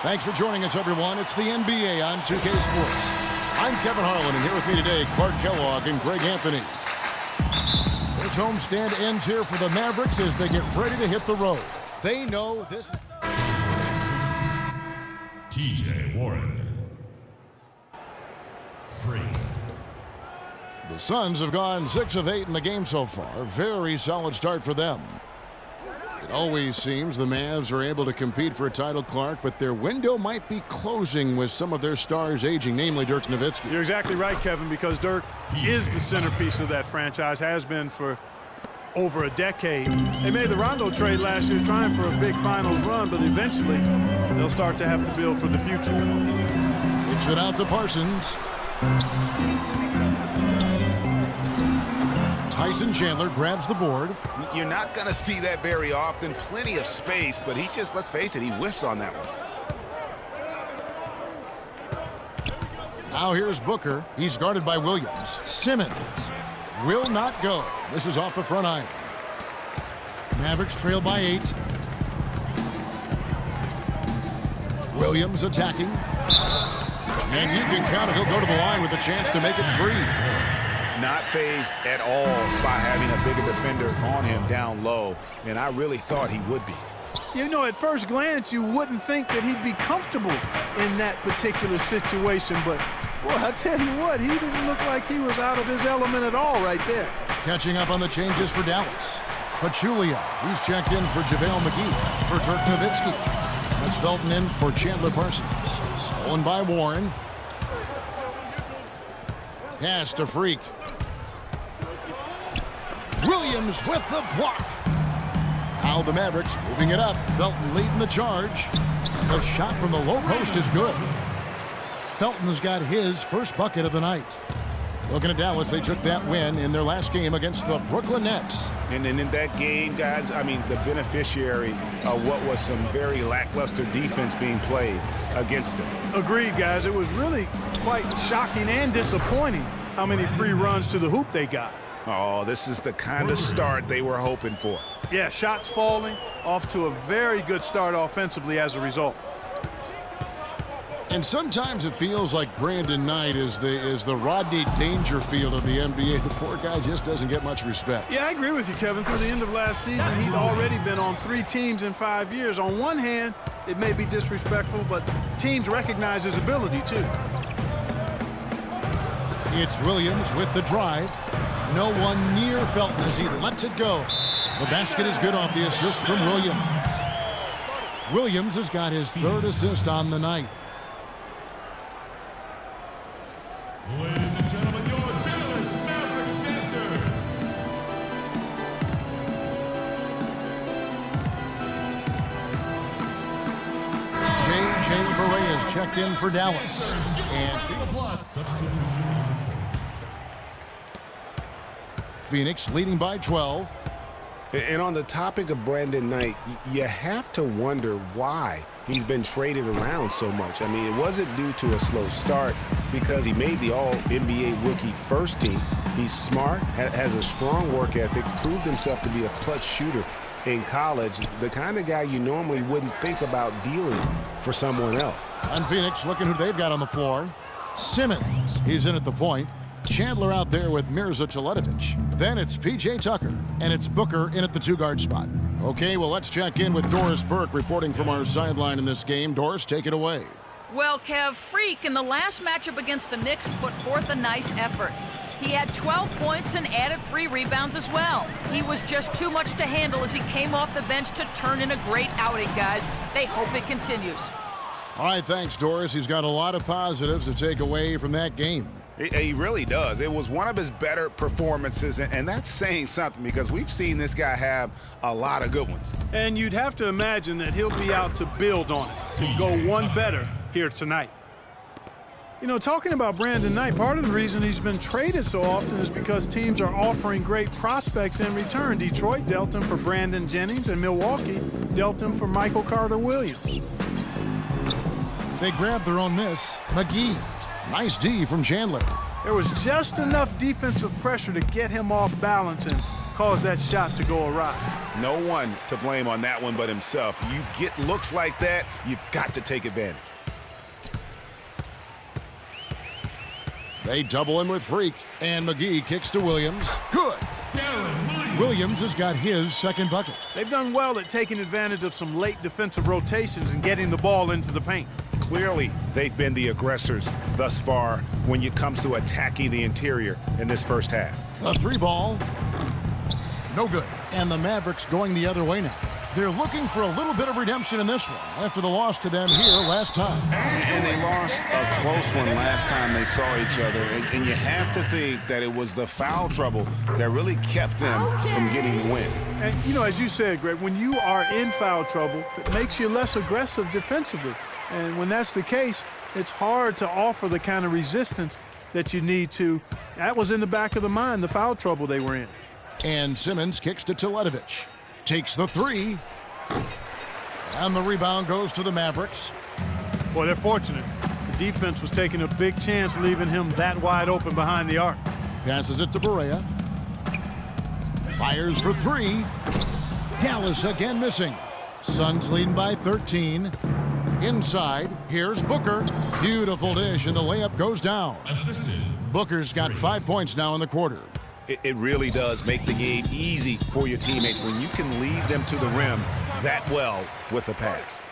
Thanks for joining us, everyone. It's the NBA on 2K Sports. I'm Kevin Harlan, and here with me today, Clark Kellogg and Greg Anthony. This homestand ends here for the Mavericks as they get ready to hit the road. They know this. TJ Warren. Freak. The Suns have gone 6 of 8 in the game so far. Very solid start for them. It always seems the Mavs are able to compete for a title, Clark, but their window might be closing with some of their stars aging, namely Dirk Nowitzki. You're exactly right, Kevin, because Dirk is the centerpiece of that franchise, has been for over a decade. They made the Rondo trade last year trying for a big finals run, but eventually they'll start to have to build for the future. Kicks it out to Parsons. Tyson Chandler grabs the board. You're not going to see that very often. Plenty of space, but he just, let's face it, he whiffs on that one. Now here's Booker. He's guarded by Williams. Simmons will not go. This is off the front iron. Mavericks trail by 8. Williams attacking. And you can count it. He'll go to the line with a chance to make it 3. Not fazed at all by having a bigger defender on him down low, and I really thought he would be. You know, at first glance, you wouldn't think that he'd be comfortable in that particular situation, but, boy, I tell you what, he didn't look like he was out of his element at all right there. Catching up on the changes for Dallas. Pachulia, he's checked in for JaVale McGee. For Dirk Nowitzki. That's Felton in for Chandler Parsons. Stolen by Warren. Pass to Freak. Williams with the block. Now the Mavericks moving it up. Felton leading the charge. The shot from the low post is good. Felton's got his first bucket of the night. Looking at Dallas, they took that win in their last game against the Brooklyn Nets. And then in that game, guys, I mean, the beneficiary of what was some very lackluster defense being played against them. Agreed, guys. It was really quite shocking and disappointing how many free runs to the hoop they got. Oh, this is the kind of start they were hoping for. Yeah, shots falling, off to a very good start offensively as a result. And sometimes it feels like Brandon Knight is the Rodney Dangerfield of the NBA. The poor guy just doesn't get much respect. Yeah, I agree with you, Kevin. Through the end of last season, he'd already been on 3 teams in 5 years. On one hand, it may be disrespectful, but teams recognize his ability, too. It's Williams with the drive. No one near Felton as he lets it go. The basket is good off the assist from Williams. Williams has got his 3rd assist on the night. Ladies and gentlemen, your Dallas Mavericks dancers. Jay Barea is checked in for Dallas. And Phoenix leading by 12. And on the topic of Brandon Knight, you have to wonder why he's been traded around so much. I mean, it wasn't due to a slow start because he made the All-NBA rookie first team. He's smart, has a strong work ethic, proved himself to be a clutch shooter in college, the kind of guy you normally wouldn't think about dealing for someone else. And Phoenix looking who they've got on the floor. Simmons, he's in at the point. Chandler out there with Mirza Teletovic. Then it's P.J. Tucker, and it's Booker in at the 2-guard spot. Okay, well, let's check in with Doris Burke reporting from our sideline in this game. Doris, take it away. Well, Kev, Freak in the last matchup against the Knicks put forth a nice effort. He had 12 points and added 3 rebounds as well. He was just too much to handle as he came off the bench to turn in a great outing, guys. They hope it continues. All right, thanks, Doris. He's got a lot of positives to take away from that game. He really does. It was one of his better performances, and that's saying something because we've seen this guy have a lot of good ones. And you'd have to imagine that he'll be out to build on it, to go one better here tonight. You know, talking about Brandon Knight, part of the reason he's been traded so often is because teams are offering great prospects in return. Detroit dealt him for Brandon Jennings, and Milwaukee dealt him for Michael Carter-Williams. They grabbed their own miss. McGee. Nice D from Chandler. There was just enough defensive pressure to get him off balance, and caused that shot to go awry. No one to blame on that one but himself. You get looks like that, you've got to take advantage. They double him with Freak, and McGee kicks to Williams. Good. Williams has got his second bucket. They've done well at taking advantage of some late defensive rotations and getting the ball into the paint. Clearly, they've been the aggressors thus far when it comes to attacking the interior in this first half. A three ball. No good. And the Mavericks going the other way now. They're looking for a little bit of redemption in this one after the loss to them here last time. And they lost a close one last time they saw each other. And you have to think that it was the foul trouble that really kept them from getting the win. And, you know, as you said, Greg, when you are in foul trouble, it makes you less aggressive defensively. And when that's the case, it's hard to offer the kind of resistance that you need to. That was in the back of the mind, the foul trouble they were in. And Simmons kicks to Teletovic. Takes the three. And the rebound goes to the Mavericks. Boy, they're fortunate. The defense was taking a big chance leaving him that wide open behind the arc. Passes it to Barea. Fires for three. Dallas again missing. Suns leading by 13. Inside, here's Booker. Beautiful dish, and the layup goes down. Assisted. Booker's got 5 points now in the quarter. It really does make the game easy for your teammates when you can lead them to the rim that well with a pass.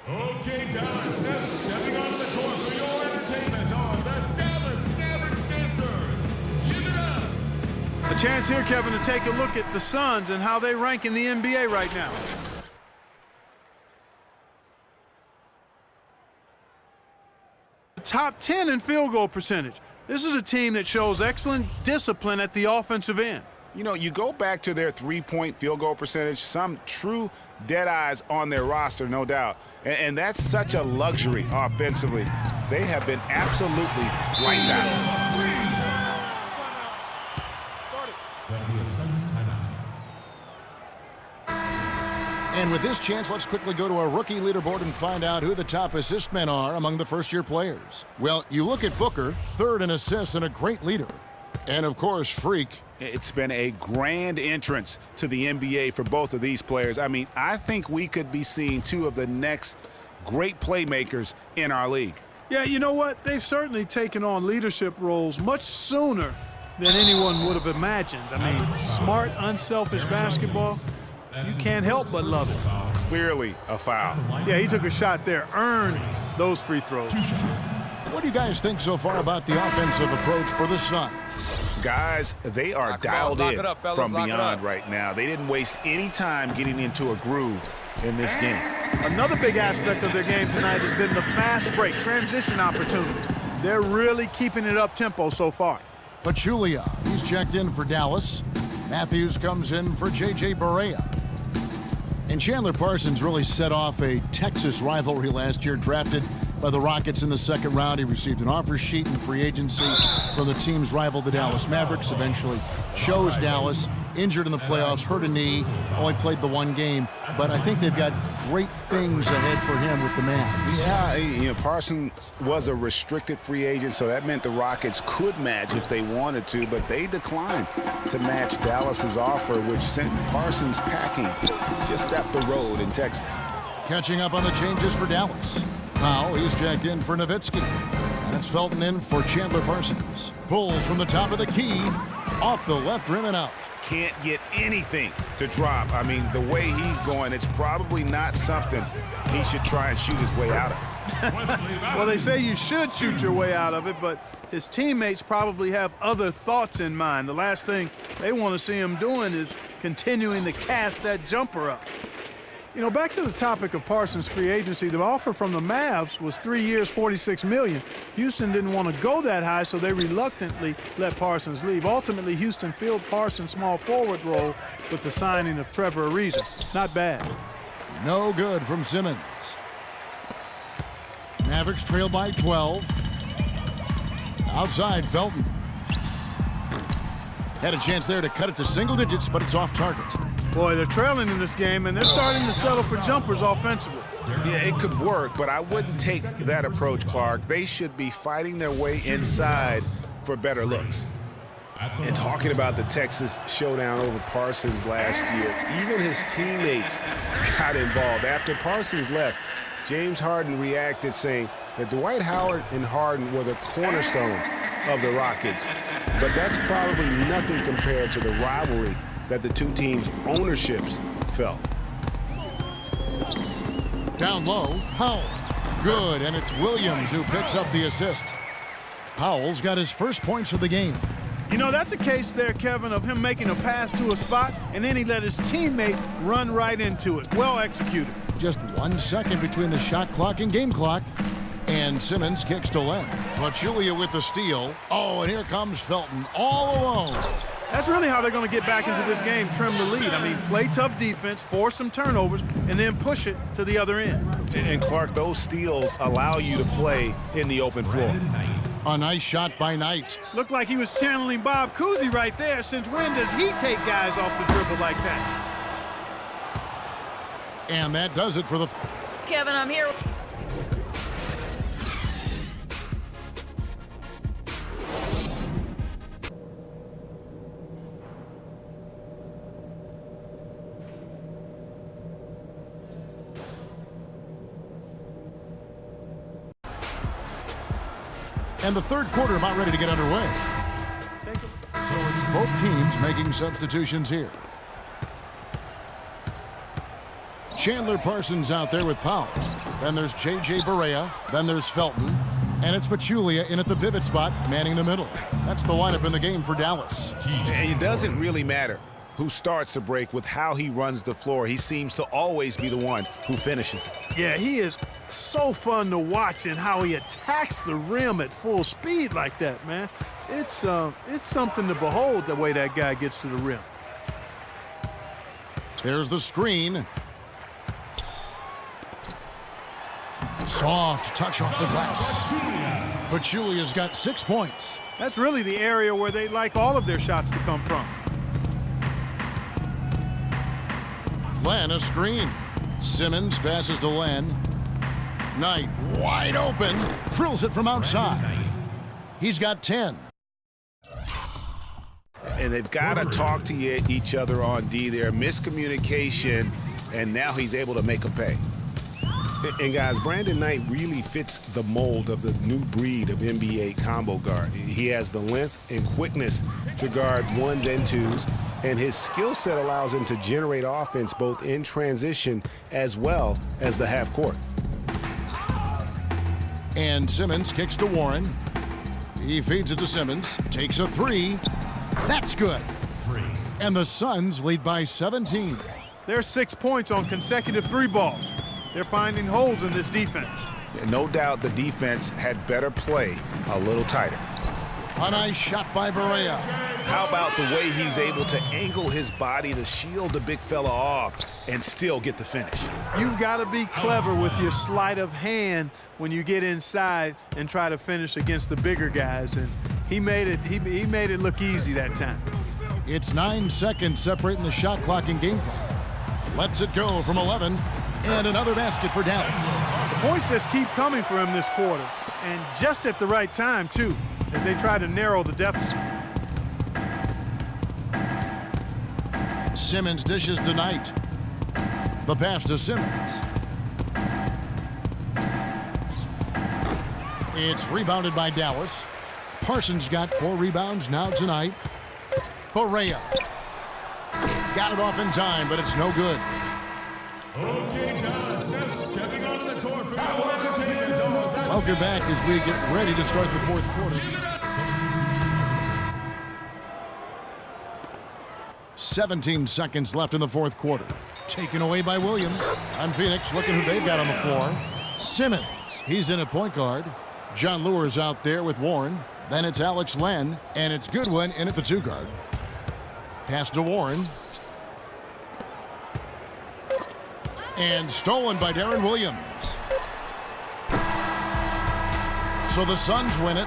Okay, Dallas, now stepping onto the court for your entertainment are the Dallas Mavericks dancers. Give it up. A chance here, Kevin, to take a look at the Suns and how they rank in the NBA right now. Top 10 in field goal percentage. This is a team that shows excellent discipline at the offensive end. You know, you go back to their three-point field goal percentage, some true dead eyes on their roster, no doubt. And that's such a luxury offensively. They have been absolutely lights out. That'll be a Suns timeout. And with this chance, let's quickly go to our rookie leaderboard and find out who the top assist men are among the first-year players. Well, you look at Booker, third in assists and a great leader. And, of course, Freak. It's been a grand entrance to the NBA for both of these players. I mean, I think we could be seeing two of the next great playmakers in our league. Yeah, you know what? They've certainly taken on leadership roles much sooner than anyone would have imagined. I mean, smart, unselfish basketball. You can't help but love it. Clearly a foul. Yeah, he took a shot there, earned those free throws. What do you guys think so far about the offensive approach for the Suns? Guys, they are dialed in from beyond right now. They didn't waste any time getting into a groove in this game. Another big aspect of their game tonight has been the fast break, transition opportunities. They're really keeping it up-tempo so far. Pachulia, he's checked in for Dallas. Matthews comes in for J.J. Barea. And Chandler Parsons really set off a Texas rivalry last year, drafted by the Rockets in the second round. He received an offer sheet in free agency from the team's rival, the Dallas Mavericks. Eventually chose Dallas, injured in the playoffs, hurt a knee, only played the one game. But I think they've got great things ahead for him with the Mavs. Yeah, you know, Parsons was a restricted free agent, so that meant the Rockets could match if they wanted to, but they declined to match Dallas's offer, which sent Parsons packing just up the road in Texas. Catching up on the changes for Dallas. Powell, he's checked in for Nowitzki. And it's Felton in for Chandler Parsons. Pulls from the top of the key, off the left rim and out. Can't get anything to drop. I mean, the way he's going, it's probably not something he should try and shoot his way out of. Well, they say you should shoot your way out of it, but his teammates probably have other thoughts in mind. The last thing they want to see him doing is continuing to cast that jumper up. You know, back to the topic of Parsons' free agency, the offer from the Mavs was 3 years, $46 million. Houston didn't want to go that high, so they reluctantly let Parsons leave. Ultimately, Houston filled Parsons' small forward role with the signing of Trevor Ariza. Not bad. No good from Simmons. Mavericks trail by 12. Outside, Felton. Had a chance there to cut it to single digits, but it's off target. Boy, they're trailing in this game, and they're starting to settle for jumpers offensively. Yeah, it could work, but I wouldn't take that approach, Clark. They should be fighting their way inside for better looks. And talking about the Texas showdown over Parsons last year, even his teammates got involved. After Parsons left, James Harden reacted saying that Dwight Howard and Harden were the cornerstones of the Rockets. But that's probably nothing compared to the rivalry that the two teams' ownerships felt. Down low, Powell. Good, and it's Williams who picks up the assist. Powell's got his first points of the game. You know, that's a case there, Kevin, of him making a pass to a spot, and then he let his teammate run right into it. Well executed. Just 1 second between the shot clock and game clock. And Simmons kicks to Len. Pachulia with the steal. Oh, and here comes Felton all alone. That's really how they're going to get back into this game, trim the lead. I mean, play tough defense, force some turnovers, and then push it to the other end. And Clark, those steals allow you to play in the open floor. A nice shot by Knight. Looked like he was channeling Bob Cousy right there. Since when does he take guys off the dribble like that? And that does it for the... Kevin, I'm here. And the third quarter about ready to get underway. So it's both teams making substitutions here. Chandler Parsons out there with Powell. Then there's J.J. Barea. Then there's Felton. And it's Pachulia in at the pivot spot, manning the middle. That's the lineup in the game for Dallas. And it doesn't really matter who starts the break with how he runs the floor. He seems to always be the one who finishes it. Yeah, he is so fun to watch and how he attacks the rim at full speed like that, man. It's something to behold the way that guy gets to the rim. There's the screen. Soft touch off the glass. Pachulia's got 6 points. That's really the area where they like all of their shots to come from. Len, a screen. Simmons passes to Len. Knight wide open. Drills it from outside. He's got 10. And they've got to talk to each other on D there. Miscommunication, and now he's able to make a pay. And guys, Brandon Knight really fits the mold of the new breed of NBA combo guard. He has the length and quickness to guard ones and twos, and his skill set allows him to generate offense both in transition as well as the half court. And Simmons kicks to Warren. He feeds it to Simmons. Takes a three. That's good. And the Suns lead by 17. There's 6 points on consecutive three balls. They're finding holes in this defense. Yeah, no doubt the defense had better play a little tighter. A nice shot by Barea. How about the way he's able to angle his body to shield the big fella off and still get the finish? You've got to be clever with your sleight of hand when you get inside and try to finish against the bigger guys. And he made it look easy that time. It's 9 seconds separating the shot clock and game clock. Lets it go from 11. And another basket for Dallas. Points just keep coming for him this quarter. And just at the right time, too, as they try to narrow the deficit. Simmons dishes to Knight. The pass to Simmons. It's rebounded by Dallas. Parsons got 4 rebounds now tonight. Barea. Got it off in time, but it's no good. Okay, Dallas, now stepping onto the court for your entertainment. Welcome back as we get ready to start the fourth quarter. 17 seconds left in the fourth quarter. Taken away by Williams. On Phoenix, looking who they've got on the floor. Simmons, he's in at point guard. John Lure's out there with Warren. Then it's Alex Len, and it's Goodwin in at the 2 guard. Pass to Warren. And stolen by Darren Williams. So the Suns win it.